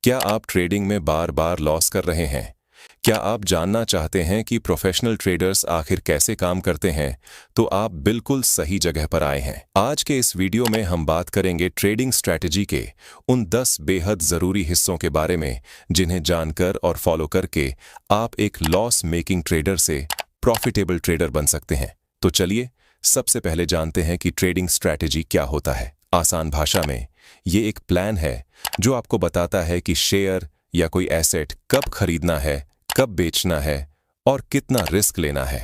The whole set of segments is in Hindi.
क्या आप ट्रेडिंग में बार बार लॉस कर रहे हैं? क्या आप जानना चाहते हैं कि प्रोफेशनल ट्रेडर्स आखिर कैसे काम करते हैं? तो आप बिल्कुल सही जगह पर आए हैं। आज के इस वीडियो में हम बात करेंगे ट्रेडिंग स्ट्रैटेजी के उन 10 बेहद ज़रूरी हिस्सों के बारे में जिन्हें जानकर और फॉलो करके आप एक लॉस मेकिंग ट्रेडर से प्रॉफिटेबल ट्रेडर बन सकते हैं। तो चलिए सबसे पहले जानते हैं कि ट्रेडिंग स्ट्रैटेजी क्या होता है। आसान भाषा में ये एक प्लान है जो आपको बताता है कि शेयर या कोई एसेट कब खरीदना है, कब बेचना है और कितना रिस्क लेना है।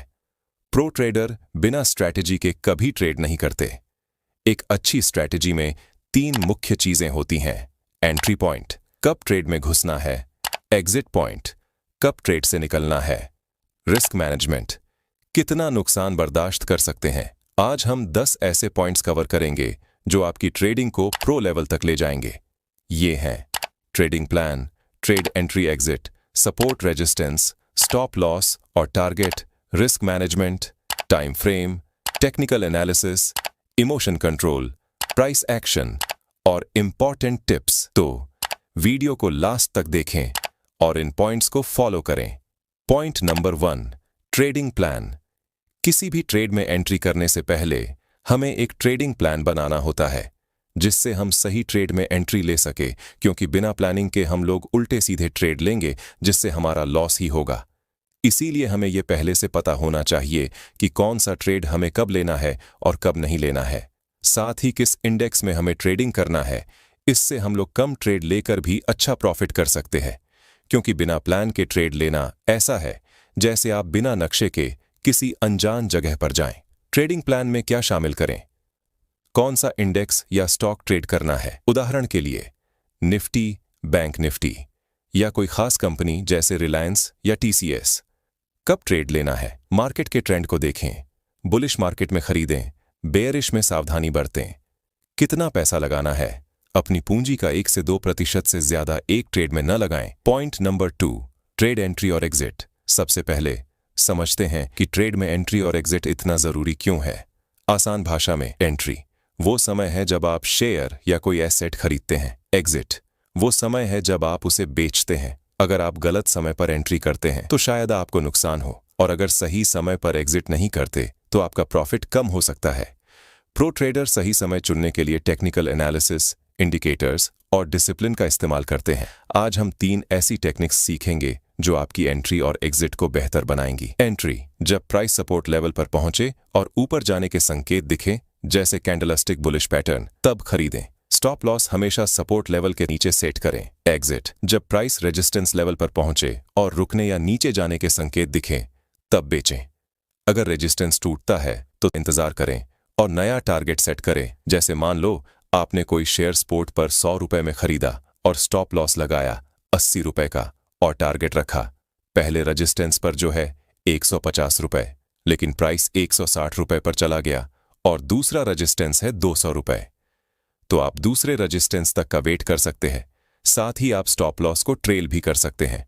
प्रो ट्रेडर बिना स्ट्रैटेजी के कभी ट्रेड नहीं करते। एक अच्छी स्ट्रैटेजी में 3 मुख्य चीजें होती हैं। एंट्री पॉइंट, कब ट्रेड में घुसना है। एग्जिट पॉइंट, कब ट्रेड से निकलना है। रिस्क मैनेजमेंट, कितना नुकसान बर्दाश्त कर सकते हैं। आज हम 10 ऐसे पॉइंट्स कवर करेंगे जो आपकी ट्रेडिंग को प्रो लेवल तक ले जाएंगे। ये हैं trading plan, trade entry exit, support resistance, stop loss और target, risk management, time frame, technical analysis, emotion control, price action और इंपॉर्टेंट टिप्स। तो वीडियो को लास्ट तक देखें और इन पॉइंट्स को फॉलो करें। Point number 1, trading plan. किसी भी ट्रेड में एंट्री करने से पहले हमें एक ट्रेडिंग प्लान बनाना होता है जिससे हम सही ट्रेड में एंट्री ले सके, क्योंकि बिना प्लानिंग के हम लोग उल्टे सीधे ट्रेड लेंगे जिससे हमारा लॉस ही होगा। इसीलिए हमें यह पहले से पता होना चाहिए कि कौन सा ट्रेड हमें कब लेना है और कब नहीं लेना है। साथ ही किस इंडेक्स में हमें ट्रेडिंग करना है। इससे हम लोग कम ट्रेड लेकर भी अच्छा प्रॉफिट कर सकते हैं, क्योंकि बिना प्लान के ट्रेड लेना ऐसा है जैसे आप बिना नक्शे के किसी अनजान जगह पर जाएं। ट्रेडिंग प्लान में क्या शामिल करें? कौन सा इंडेक्स या स्टॉक ट्रेड करना है। उदाहरण के लिए निफ्टी, बैंक निफ्टी या कोई खास कंपनी जैसे रिलायंस या टीसीएस। कब ट्रेड लेना है? मार्केट के ट्रेंड को देखें। बुलिश मार्केट में खरीदें, बेयरिश में सावधानी बरतें। कितना पैसा लगाना है? अपनी पूंजी का 1 से 2% से ज्यादा एक ट्रेड में न लगाएं। पॉइंट नंबर 2, ट्रेड एंट्री और एग्जिट। सबसे पहले समझते हैं कि ट्रेड में एंट्री और एग्जिट इतना जरूरी क्यों है। आसान भाषा में एंट्री वो समय है जब आप शेयर या कोई एसेट खरीदते हैं। एग्जिट वो समय है जब आप उसे बेचते हैं। अगर आप गलत समय पर एंट्री करते हैं तो शायद आपको नुकसान हो, और अगर सही समय पर एग्जिट नहीं करते तो आपका प्रॉफिट कम हो सकता है। प्रो ट्रेडर सही समय चुनने के लिए टेक्निकल एनालिसिस, इंडिकेटर्स और डिसिप्लिन का इस्तेमाल करते हैं। आज हम 3 ऐसी टेक्निक्स सीखेंगे जो आपकी एंट्री और एग्जिट को बेहतर बनाएंगी। एंट्री, जब प्राइस सपोर्ट लेवल पर पहुंचे और ऊपर जाने के संकेत दिखे जैसे कैंडलस्टिक बुलिश पैटर्न, तब खरीदें। स्टॉप लॉस हमेशा सपोर्ट लेवल के नीचे सेट करें। एग्जिट, जब प्राइस रेजिस्टेंस लेवल पर पहुंचे और रुकने या नीचे जाने के संकेत दिखें तब बेचें। अगर रेजिस्टेंस टूटता है तो इंतजार करें और नया टारगेट सेट करें। जैसे मान लो आपने कोई शेयर स्पोर्ट पर 100 रुपए में खरीदा और स्टॉप लॉस लगाया 80 रुपए का और टारगेट रखा पहले रेजिस्टेंस पर जो है 150 रुपए, लेकिन प्राइस 160 रुपए पर चला गया और दूसरा रेजिस्टेंस है 200 रुपए। तो आप दूसरे रेजिस्टेंस तक का वेट कर सकते हैं। साथ ही आप स्टॉप लॉस को ट्रेल भी कर सकते हैं।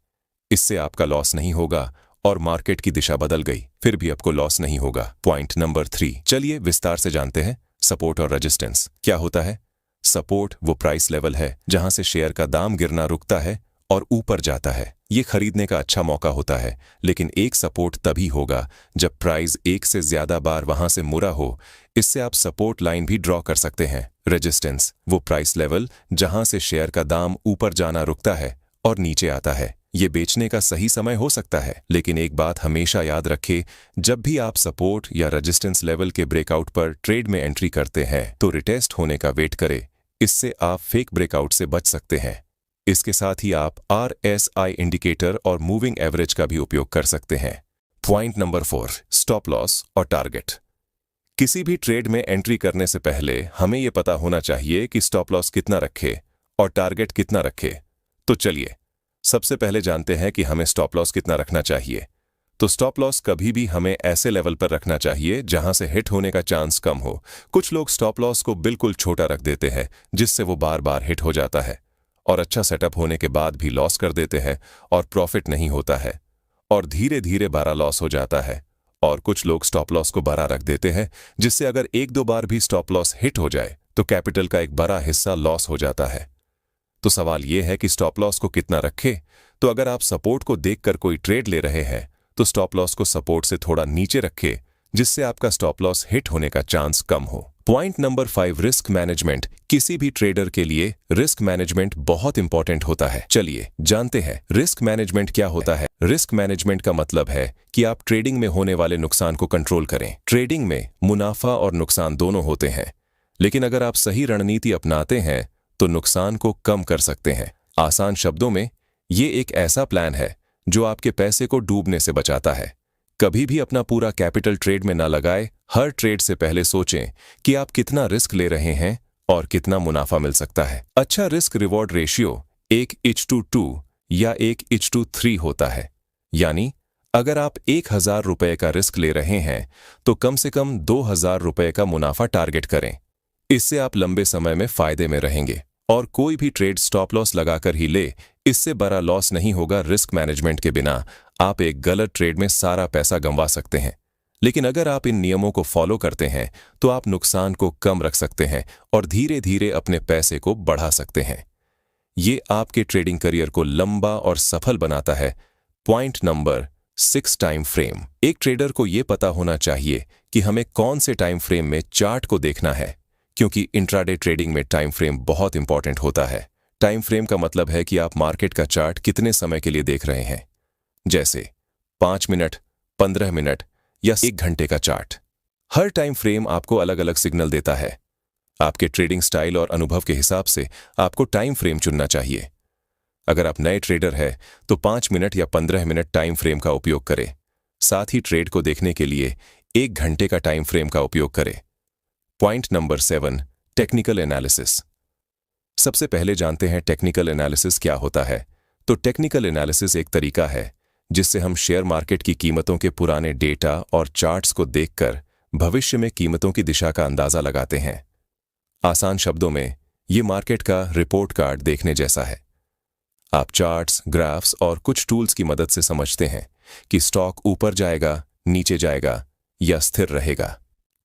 इससे आपका लॉस नहीं होगा और मार्केट की दिशा बदल गई फिर भी आपको लॉस नहीं होगा। पॉइंट नंबर 3, चलिए विस्तार से जानते हैं सपोर्ट और रेजिस्टेंस क्या होता है। सपोर्ट वो प्राइस लेवल है जहां से शेयर का दाम गिरना रुकता है और ऊपर जाता है। ये खरीदने का अच्छा मौका होता है, लेकिन एक सपोर्ट तभी होगा जब प्राइस 1 से ज्यादा बार वहां से मुड़ा हो। इससे आप सपोर्ट लाइन भी ड्रॉ कर सकते हैं। रेजिस्टेंस वो प्राइस लेवल जहां से शेयर का दाम ऊपर जाना रुकता है और नीचे आता है। ये बेचने का सही समय हो सकता है, लेकिन एक बात हमेशा याद रखें, जब भी आप सपोर्ट या रेजिस्टेंस लेवल के ब्रेकआउट पर ट्रेड में एंट्री करते हैं तो रिटेस्ट होने का वेट करें। इससे आप फेक ब्रेकआउट से बच सकते हैं। इसके साथ ही आप RSI इंडिकेटर और मूविंग एवरेज का भी उपयोग कर सकते हैं। पॉइंट नंबर 4, स्टॉप लॉस और टारगेट। किसी भी ट्रेड में एंट्री करने से पहले हमें यह पता होना चाहिए कि स्टॉप लॉस कितना रखे और टारगेट कितना रखे। तो चलिए सबसे पहले जानते हैं कि हमें स्टॉप लॉस कितना रखना चाहिए। तो स्टॉप लॉस कभी भी हमें ऐसे लेवल पर रखना चाहिए जहां से हिट होने का चांस कम हो। कुछ लोग स्टॉप लॉस को बिल्कुल छोटा रख देते हैं जिससे वो बार बार हिट हो जाता है और अच्छा सेटअप होने के बाद भी लॉस कर देते हैं और प्रॉफिट नहीं होता है और धीरे धीरे बड़ा लॉस हो जाता है। और कुछ लोग स्टॉप लॉस को बड़ा रख देते हैं जिससे अगर 1-2 बार भी स्टॉप लॉस हिट हो जाए तो कैपिटल का एक बड़ा हिस्सा लॉस हो जाता है। तो सवाल यह है कि स्टॉप लॉस को कितना रखें। तो अगर आप सपोर्ट को देखकर कोई ट्रेड ले रहे हैं तो स्टॉप लॉस को सपोर्ट से थोड़ा नीचे रखें, जिससे आपका स्टॉप लॉस हिट होने का चांस कम हो। Point number 5, risk management. किसी भी ट्रेडर के लिए रिस्क मैनेजमेंट बहुत इंपॉर्टेंट होता है। चलिए जानते हैं रिस्क मैनेजमेंट क्या होता है। रिस्क मैनेजमेंट का मतलब है कि आप ट्रेडिंग में होने वाले नुकसान को कंट्रोल करें। ट्रेडिंग में मुनाफा और नुकसान दोनों होते हैं, लेकिन अगर आप सही रणनीति अपनाते हैं तो नुकसान को कम कर सकते हैं। आसान शब्दों में ये एक ऐसा प्लान है जो आपके पैसे को डूबने से बचाता है। कभी भी अपना पूरा कैपिटल ट्रेड में ना लगाएं। हर ट्रेड से पहले सोचें कि आप कितना रिस्क ले रहे हैं और कितना मुनाफा मिल सकता है। अच्छा रिस्क रिवॉर्ड रेशियो 1:2 या 1:3 होता है। यानी अगर आप 1000 रुपए का रिस्क ले रहे हैं तो कम से कम 2000 रुपए का मुनाफा टारगेट करें। इससे आप लंबे समय में फायदे में रहेंगे। और कोई भी ट्रेड स्टॉप लॉस लगाकर ही ले, इससे बड़ा लॉस नहीं होगा। रिस्क मैनेजमेंट के बिना आप एक गलत ट्रेड में सारा पैसा गंवा सकते हैं, लेकिन अगर आप इन नियमों को फॉलो करते हैं तो आप नुकसान को कम रख सकते हैं और धीरे धीरे अपने पैसे को बढ़ा सकते हैं। ये आपके ट्रेडिंग करियर को लंबा और सफल बनाता है। Point number 6, time frame. एक ट्रेडर को यह पता होना चाहिए कि हमें कौन से टाइम फ्रेम में चार्ट को देखना है, क्योंकि इंट्राडे ट्रेडिंग में टाइम फ्रेम बहुत इंपॉर्टेंट होता है। टाइम फ्रेम का मतलब है कि आप मार्केट का चार्ट कितने समय के लिए देख रहे हैं, जैसे 5 मिनट, 15 मिनट या 1 घंटे का चार्ट। हर टाइम फ्रेम आपको अलग अलग सिग्नल देता है। आपके ट्रेडिंग स्टाइल और अनुभव के हिसाब से आपको टाइम फ्रेम चुनना चाहिए। अगर आप नए ट्रेडर हैं तो 5 मिनट या 15 मिनट टाइम फ्रेम का उपयोग करें। साथ ही ट्रेड को देखने के लिए 1 घंटे का टाइम फ्रेम का उपयोग करें। Point number 7, technical analysis. सबसे पहले जानते हैं टेक्निकल एनालिसिस क्या होता है। तो टेक्निकल एनालिसिस एक तरीका है जिससे हम शेयर मार्केट की कीमतों के पुराने डेटा और चार्ट्स को देखकर भविष्य में कीमतों की दिशा का अंदाजा लगाते हैं। आसान शब्दों में ये मार्केट का रिपोर्ट कार्ड देखने जैसा है। आप चार्ट्स, ग्राफ्स और कुछ टूल्स की मदद से समझते हैं कि स्टॉक ऊपर जाएगा, नीचे जाएगा या स्थिर रहेगा।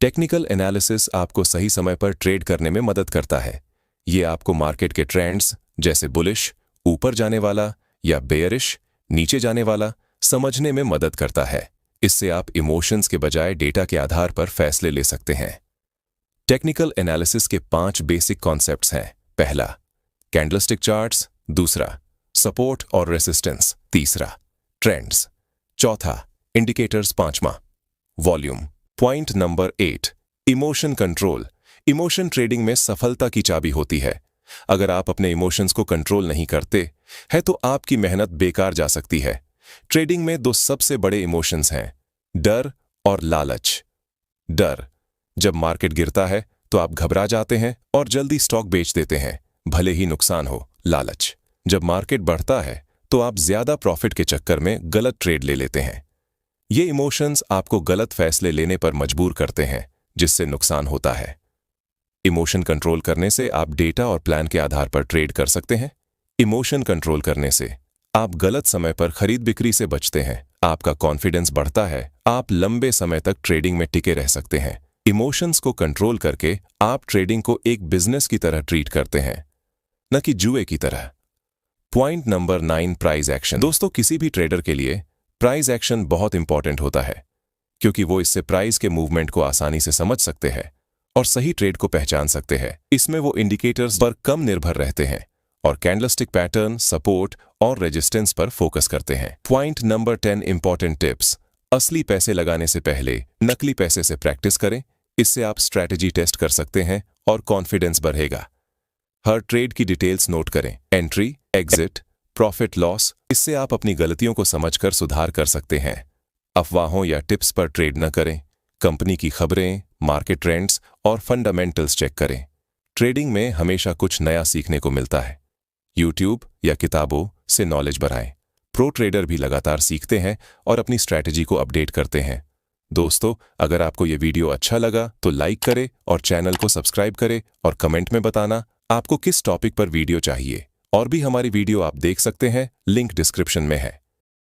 टेक्निकल एनालिसिस आपको सही समय पर ट्रेड करने में मदद करता है। ये आपको मार्केट के ट्रेंड्स जैसे बुलिश, ऊपर जाने वाला, या बेयरिश, नीचे जाने वाला, समझने में मदद करता है। इससे आप इमोशंस के बजाय डेटा के आधार पर फैसले ले सकते हैं। टेक्निकल एनालिसिस के 5 बेसिक कॉन्सेप्ट्स हैं। पहला, कैंडलस्टिक चार्ट्स। दूसरा, सपोर्ट और रेसिस्टेंस। तीसरा, ट्रेंड्स। चौथा, इंडिकेटर्स। पांचवा, volume. Point number 8, emotion control. Emotion trading में सफलता की चाबी होती है। अगर आप अपने इमोशंस को कंट्रोल नहीं करते हैं तो आपकी मेहनत बेकार जा सकती है। ट्रेडिंग में 2 सबसे बड़े इमोशंस हैं, डर और लालच। डर, जब मार्केट गिरता है तो आप घबरा जाते हैं और जल्दी स्टॉक बेच देते हैं, भले ही नुकसान हो। लालच, जब मार्केट बढ़ता है तो आप ज्यादा प्रॉफिट के चक्कर में गलत ट्रेड ले लेते हैं। ये इमोशंस आपको गलत फैसले लेने पर मजबूर करते हैं, जिससे नुकसान होता है। इमोशन कंट्रोल करने से आप डेटा और प्लान के आधार पर ट्रेड कर सकते हैं। इमोशन कंट्रोल करने से आप गलत समय पर खरीद बिक्री से बचते हैं, आपका कॉन्फिडेंस बढ़ता है, आप लंबे समय तक ट्रेडिंग में टिके रह सकते हैं। इमोशंस को कंट्रोल करके आप ट्रेडिंग को एक बिजनेस की तरह ट्रीट करते हैं, न कि जुए की तरह। Point number 9, price action. दोस्तों, किसी भी ट्रेडर के लिए प्राइस एक्शन बहुत इंपॉर्टेंट होता है, क्योंकि वो इससे प्राइस के मूवमेंट को आसानी से समझ सकते हैं और सही ट्रेड को पहचान सकते हैं। इसमें वो इंडिकेटर्स पर कम निर्भर रहते हैं और कैंडलस्टिक पैटर्न, सपोर्ट और रेजिस्टेंस पर फोकस करते हैं। Point number 10, important tips. असली पैसे लगाने से पहले नकली पैसे से प्रैक्टिस करें। इससे आप स्ट्रैटेजी टेस्ट कर सकते हैं और कॉन्फिडेंस बढ़ेगा। हर ट्रेड की डिटेल्स नोट करें, एंट्री, एग्जिट, प्रॉफिट, लॉस। इससे आप अपनी गलतियों को समझकर सुधार कर सकते हैं। अफवाहों या टिप्स पर ट्रेड न करें। कंपनी की खबरें, मार्केट ट्रेंड्स और फंडामेंटल्स चेक करें। ट्रेडिंग में हमेशा कुछ नया सीखने को मिलता है। यूट्यूब या किताबों से नॉलेज बढ़ाएं। प्रो ट्रेडर भी लगातार सीखते हैं और अपनी स्ट्रैटेजी को अपडेट करते हैं। दोस्तों, अगर आपको ये वीडियो अच्छा लगा तो लाइक करें और चैनल को सब्सक्राइब करें और कमेंट में बताना आपको किस टॉपिक पर वीडियो चाहिए। और भी हमारी वीडियो आप देख सकते हैं, लिंक डिस्क्रिप्शन में है।